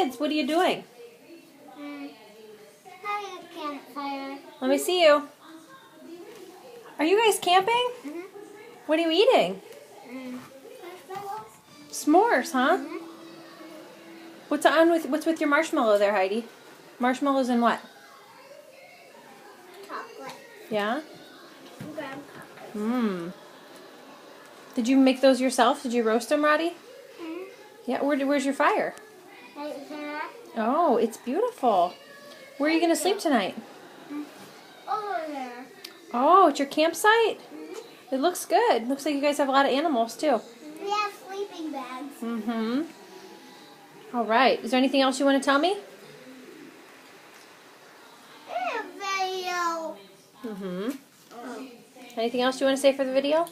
kids, what are you doing? Having a campfire. Let me see you. Are you guys camping? Mm-hmm. What are you eating? S'mores, huh? Mm-hmm. What's with your marshmallow there, Heidi? Marshmallows and what? Chocolate. Yeah? Graham crackers. Mmm. Did you make those yourself? Did you roast them, Roddie? Mm-hmm. Yeah, where's your fire? Right there. Oh, it's beautiful. Where are you going to sleep tonight? Over there. Oh, it's your campsite? Mm-hmm. It looks good. Looks like you guys have a lot of animals, too. We have sleeping bags. Mm-hmm. All right. Is there anything else you want to tell me? Video. Mm-hmm. Anything else you want to say for the video?